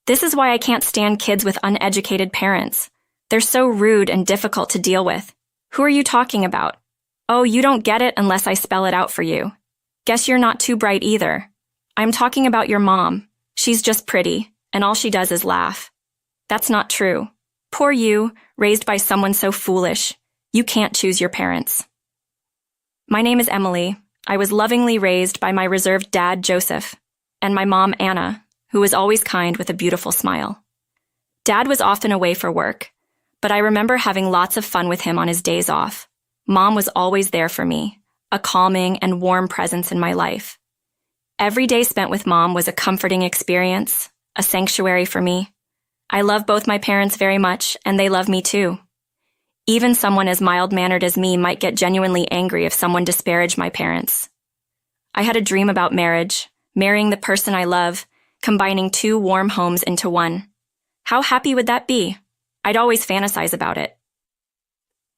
This is why I can't stand kids with uneducated parents. They're so rude and difficult to deal with. Who are you talking about? Oh, you don't get it unless I spell it out for you. Guess you're not too bright either. I'm talking about your mom. She's just pretty, and all she does is laugh. That's not true. Poor you, raised by someone so foolish. You can't choose your parents. My name is Emily. I was lovingly raised by my reserved dad, Joseph, and my mom, Anna, who was always kind with a beautiful smile. Dad was often away for work, but I remember having lots of fun with him on his days off. Mom was always there for me, a calming and warm presence in my life. Every day spent with Mom was a comforting experience, a sanctuary for me. I love both my parents very much, and they love me too. Even someone as mild-mannered as me might get genuinely angry if someone disparaged my parents. I had a dream about marriage, marrying the person I love, combining two warm homes into one. How happy would that be? I'd always fantasize about it.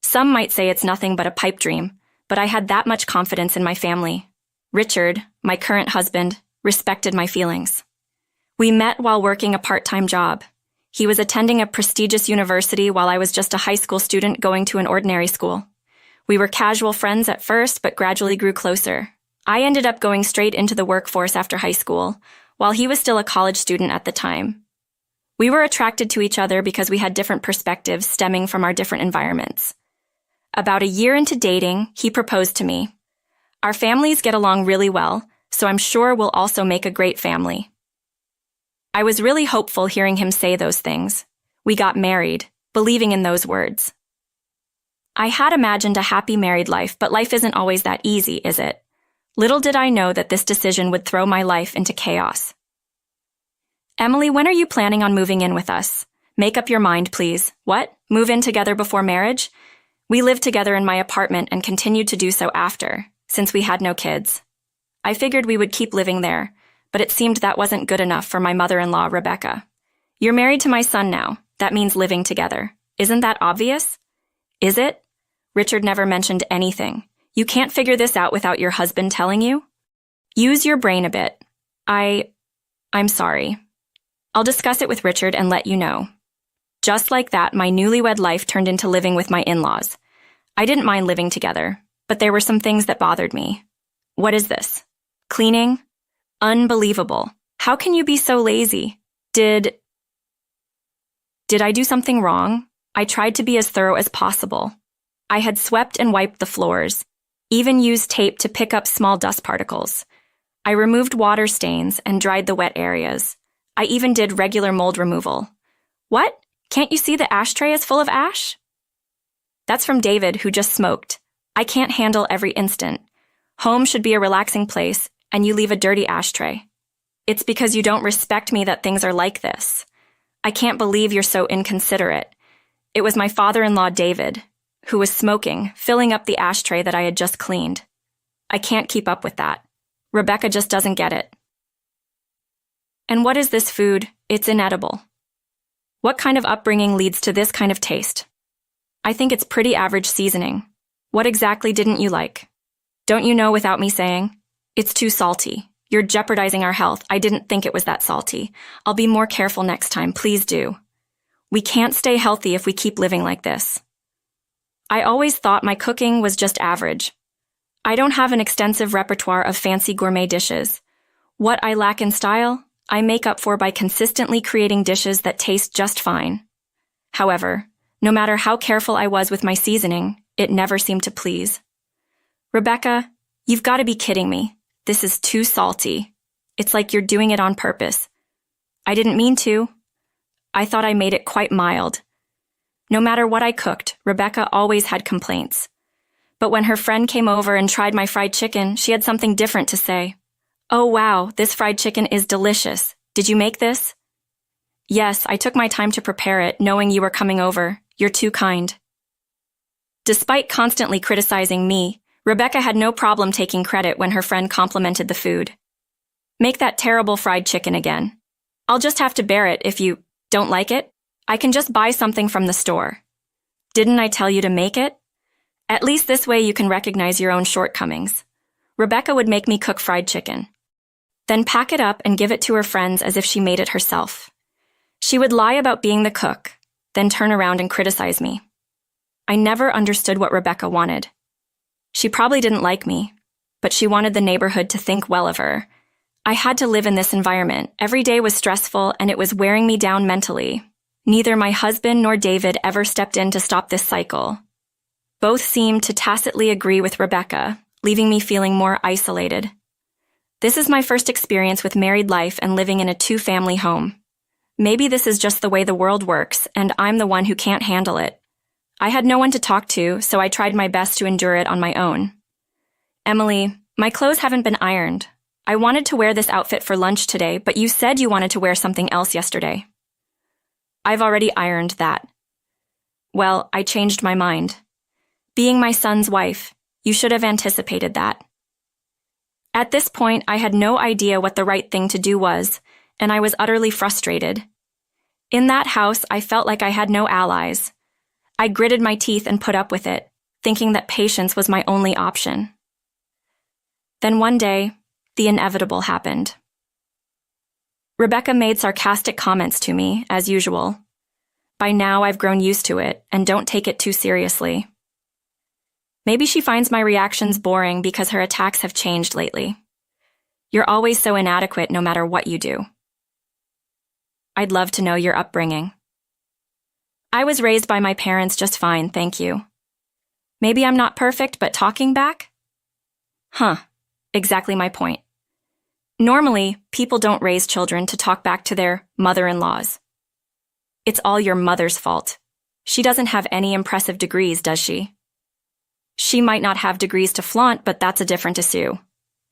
Some might say it's nothing but a pipe dream, but I had that much confidence in my family. Richard, my current husband, respected my feelings. We met while working a part-time job. He was attending a prestigious university while I was just a high school student going to an ordinary school. We were casual friends at first, but gradually grew closer. I ended up going straight into the workforce after high school, while he was still a college student at the time. We were attracted to each other because we had different perspectives stemming from our different environments. About a year into dating, he proposed to me. Our families get along really well, so I'm sure we'll also make a great family. I was really hopeful hearing him say those things. We got married, believing in those words. I had imagined a happy married life, but life isn't always that easy, is it? Little did I know that this decision would throw my life into chaos. Emily, when are you planning on moving in with us? Make up your mind, please. What? Move in together before marriage? We lived together in my apartment and continued to do so after, since we had no kids. I figured we would keep living there, but it seemed that wasn't good enough for my mother-in-law, Rebecca. You're married to my son now. That means living together. Isn't that obvious? Is it? Richard never mentioned anything. You can't figure this out without your husband telling you? Use your brain a bit. I'm sorry. I'll discuss it with Richard and let you know. Just like that, my newlywed life turned into living with my in-laws. I didn't mind living together, but there were some things that bothered me. What is this? Cleaning? Unbelievable. How can you be so lazy? Did I do something wrong? I tried to be as thorough as possible. I had swept and wiped the floors, even used tape to pick up small dust particles. I removed water stains and dried the wet areas. I even did regular mold removal. What? Can't you see the ashtray is full of ash? That's from David, who just smoked. I can't handle every instant. Home should be a relaxing place, and you leave a dirty ashtray. It's because you don't respect me that things are like this. I can't believe you're so inconsiderate. It was my father-in-law, David, who was smoking, filling up the ashtray that I had just cleaned. I can't keep up with that. Rebecca just doesn't get it. And what is this food? It's inedible. What kind of upbringing leads to this kind of taste? I think it's pretty average seasoning. What exactly didn't you like? Don't you know without me saying? It's too salty. You're jeopardizing our health. I didn't think it was that salty. I'll be more careful next time. Please do. We can't stay healthy if we keep living like this. I always thought my cooking was just average. I don't have an extensive repertoire of fancy gourmet dishes. What I lack in style, I make up for by consistently creating dishes that taste just fine. However, no matter how careful I was with my seasoning, it never seemed to please. Rebecca, you've got to be kidding me. This is too salty. It's like you're doing it on purpose. I didn't mean to. I thought I made it quite mild. No matter what I cooked, Rebecca always had complaints. But when her friend came over and tried my fried chicken, she had something different to say. Oh wow, this fried chicken is delicious. Did you make this? Yes, I took my time to prepare it, knowing you were coming over. You're too kind. Despite constantly criticizing me, Rebecca had no problem taking credit when her friend complimented the food. Make that terrible fried chicken again. I'll just have to bear it if you don't like it. I can just buy something from the store. Didn't I tell you to make it? At least this way you can recognize your own shortcomings. Rebecca would make me cook fried chicken. then pack it up and give it to her friends as if she made it herself. She would lie about being the cook, then turn around and criticize me. I never understood what Rebecca wanted. She probably didn't like me, but she wanted the neighborhood to think well of her. I had to live in this environment. Every day was stressful, and it was wearing me down mentally. Neither my husband nor David ever stepped in to stop this cycle. Both seemed to tacitly agree with Rebecca, leaving me feeling more isolated. This is my first experience with married life and living in a two-family home. Maybe this is just the way the world works, and I'm the one who can't handle it. I had no one to talk to, so I tried my best to endure it on my own. Emily, my clothes haven't been ironed. I wanted to wear this outfit for lunch today, but you said you wanted to wear something else yesterday. I've already ironed that. Well, I changed my mind. Being my son's wife, you should have anticipated that. At this point, I had no idea what the right thing to do was, and I was utterly frustrated. In that house, I felt like I had no allies. I gritted my teeth and put up with it, thinking that patience was my only option. Then one day, the inevitable happened. Rebecca made sarcastic comments to me, as usual. By now, I've grown used to it and don't take it too seriously. Maybe she finds my reactions boring because her attacks have changed lately. You're always so inadequate no matter what you do. I'd love to know your upbringing. I was raised by my parents just fine, thank you. Maybe I'm not perfect, but talking back? Exactly my point. Normally, people don't raise children to talk back to their mother-in-laws. It's all your mother's fault. She doesn't have any impressive degrees, does she? She might not have degrees to flaunt, but that's a different issue.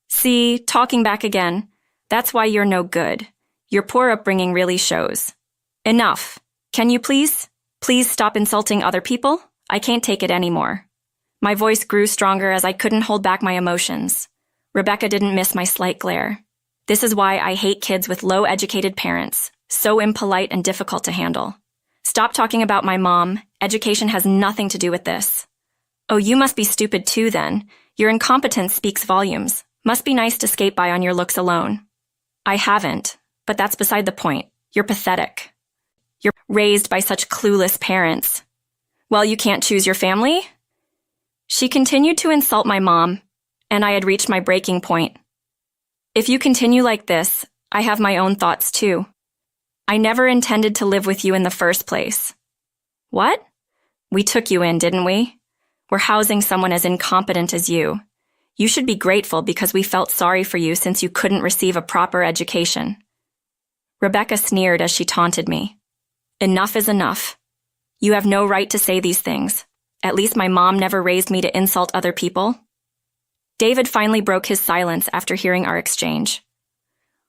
See, talking back again. That's why you're no good. Your poor upbringing really shows. Enough. Can you please stop insulting other people? I can't take it anymore. My voice grew stronger as I couldn't hold back my emotions. Rebecca didn't miss my slight glare. This is why I hate kids with low-educated parents, so impolite and difficult to handle. Stop talking about my mom. Education has nothing to do with this. Oh, you must be stupid too then. Your incompetence speaks volumes. Must be nice to skate by on your looks alone. I haven't, but that's beside the point. You're pathetic. You're raised by such clueless parents. Well, you can't choose your family? She continued to insult my mom, and I had reached my breaking point. If you continue like this, I have my own thoughts too. I never intended to live with you in the first place. What? We took you in, didn't we? We're housing someone as incompetent as you. You should be grateful because we felt sorry for you since you couldn't receive a proper education. Rebecca sneered as she taunted me. Enough is enough. You have no right to say these things. At least my mom never raised me to insult other people. David finally broke his silence after hearing our exchange.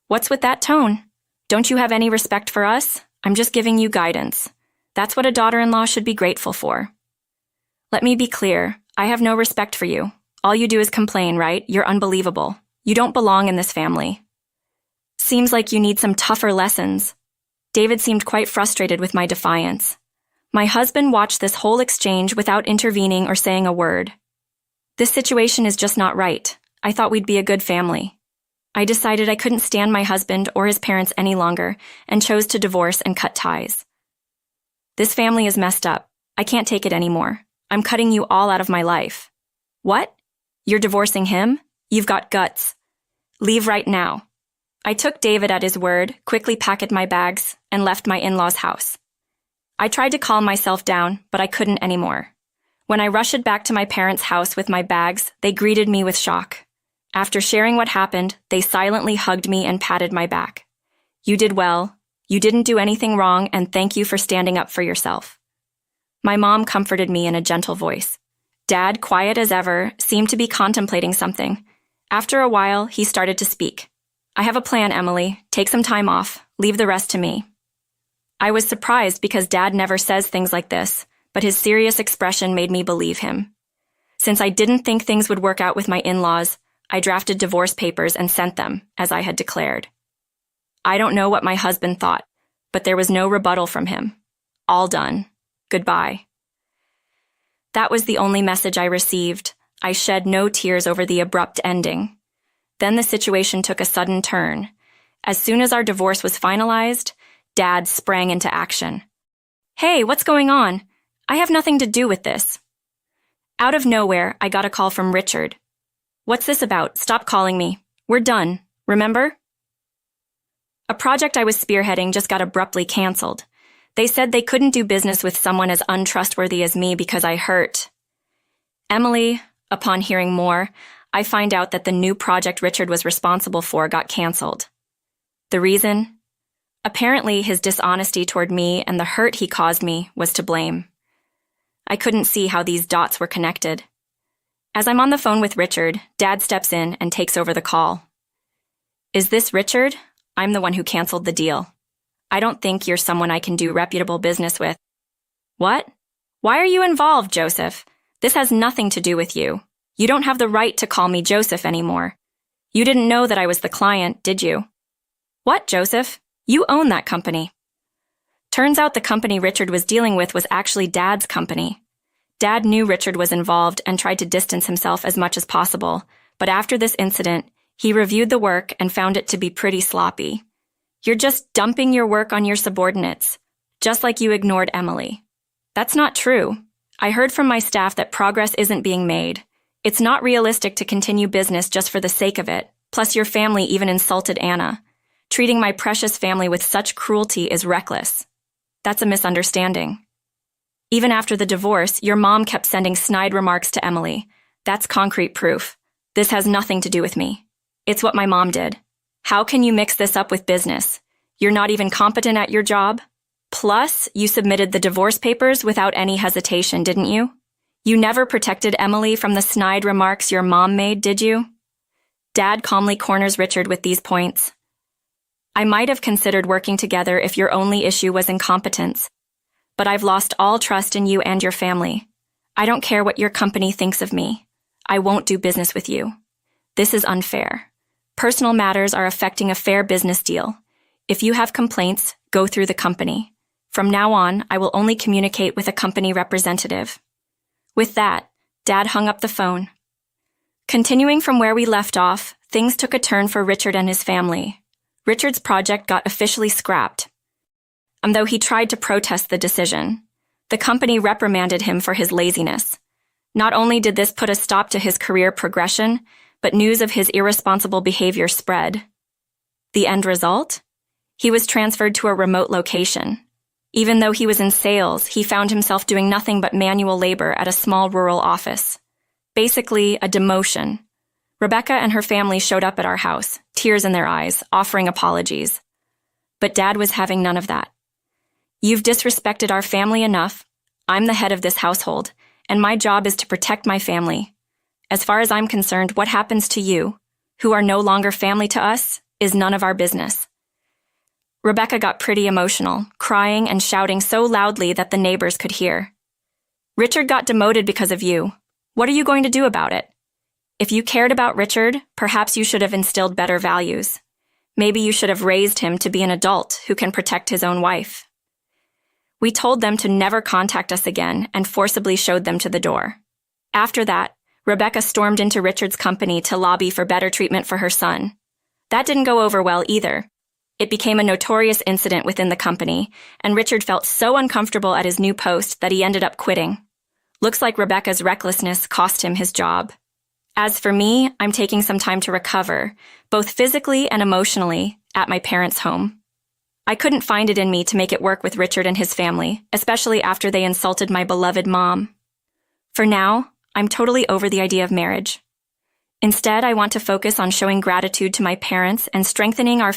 What's with that tone? Don't you have any respect for us? I'm just giving you guidance. That's what a daughter-in-law should be grateful for. Let me be clear. I have no respect for you. All you do is complain, right? You're unbelievable. You don't belong in this family. Seems like you need some tougher lessons. David seemed quite frustrated with my defiance. My husband watched this whole exchange without intervening or saying a word. This situation is just not right. I thought we'd be a good family. I decided I couldn't stand my husband or his parents any longer and chose to divorce and cut ties. This family is messed up. I can't take it anymore. I'm cutting you all out of my life. What? You're divorcing him? You've got guts. Leave right now. I took David at his word, quickly packed my bags, and left my in-laws' house. I tried to calm myself down, but I couldn't anymore. When I rushed back to my parents' house with my bags, they greeted me with shock. After sharing what happened, they silently hugged me and patted my back. You did well. You didn't do anything wrong, and thank you for standing up for yourself. My mom comforted me in a gentle voice. Dad, quiet as ever, seemed to be contemplating something. After a while, he started to speak. I have a plan, Emily. Take some time off. Leave the rest to me. I was surprised because Dad never says things like this, but his serious expression made me believe him. Since I didn't think things would work out with my in-laws, I drafted divorce papers and sent them, as I had declared. I don't know what my husband thought, but there was no rebuttal from him. All done. Goodbye. That was the only message I received. I shed no tears over the abrupt ending. Then the situation took a sudden turn. As soon as our divorce was finalized, Dad sprang into action. "Hey, what's going on? I have nothing to do with this." Out of nowhere, I got a call from Richard. "What's this about? Stop calling me. We're done, remember?" A project I was spearheading just got abruptly canceled. They said they couldn't do business with someone as untrustworthy as me because I hurt Emily. Upon hearing more, I find out that the new project Richard was responsible for got canceled. The reason? Apparently, his dishonesty toward me and the hurt he caused me was to blame. I couldn't see how these dots were connected. As I'm on the phone with Richard, Dad steps in and takes over the call. "Is this Richard? I'm the one who canceled the deal. I don't think you're someone I can do reputable business with." "What? Why are you involved, Joseph? This has nothing to do with you. You don't have the right to call me Joseph anymore. You didn't know that I was the client, did you?" "What, Joseph? You own that company." Turns out the company Richard was dealing with was actually Dad's company. Dad knew Richard was involved and tried to distance himself as much as possible, but after this incident, he reviewed the work and found it to be pretty sloppy. "You're just dumping your work on your subordinates, just like you ignored Emily." "That's not true. I heard from my staff that progress isn't being made. It's not realistic to continue business just for the sake of it. Plus, your family even insulted Anna. Treating my precious family with such cruelty is reckless. That's a misunderstanding. Even after the divorce, your mom kept sending snide remarks to Emily. That's concrete proof. This has nothing to do with me. It's what my mom did. How can you mix this up with business? You're not even competent at your job? Plus, you submitted the divorce papers without any hesitation, didn't you? You never protected Emily from the snide remarks your mom made, did you?" Dad calmly corners Richard with these points. "I might have considered working together if your only issue was incompetence. But I've lost all trust in you and your family. I don't care what your company thinks of me. I won't do business with you. This is unfair. Personal matters are affecting a fair business deal. If you have complaints, go through the company. From now on, I will only communicate with a company representative." With that, Dad hung up the phone. Continuing from where we left off, things took a turn for Richard and his family. Richard's project got officially scrapped. Though he tried to protest the decision, the company reprimanded him for his laziness. Not only did this put a stop to his career progression, but news of his irresponsible behavior spread. The end result? He was transferred to a remote location. Even though he was in sales, he found himself doing nothing but manual labor at a small rural office. Basically, a demotion. Rebecca and her family showed up at our house, tears in their eyes, offering apologies. But Dad was having none of that. "You've disrespected our family enough. I'm the head of this household, and my job is to protect my family. As far as I'm concerned, what happens to you, who are no longer family to us, is none of our business." Rebecca got pretty emotional, crying and shouting so loudly that the neighbors could hear. "Richard got demoted because of you. What are you going to do about it? If you cared about Richard, perhaps you should have instilled better values. Maybe you should have raised him to be an adult who can protect his own wife." We told them to never contact us again and forcibly showed them to the door. After that, Rebecca stormed into Richard's company to lobby for better treatment for her son. That didn't go over well either. It became a notorious incident within the company, and Richard felt so uncomfortable at his new post that he ended up quitting. Looks like Rebecca's recklessness cost him his job. As for me, I'm taking some time to recover, both physically and emotionally, at my parents' home. I couldn't find it in me to make it work with Richard and his family, especially after they insulted my beloved mom. For now, I'm totally over the idea of marriage. Instead, I want to focus on showing gratitude to my parents and strengthening our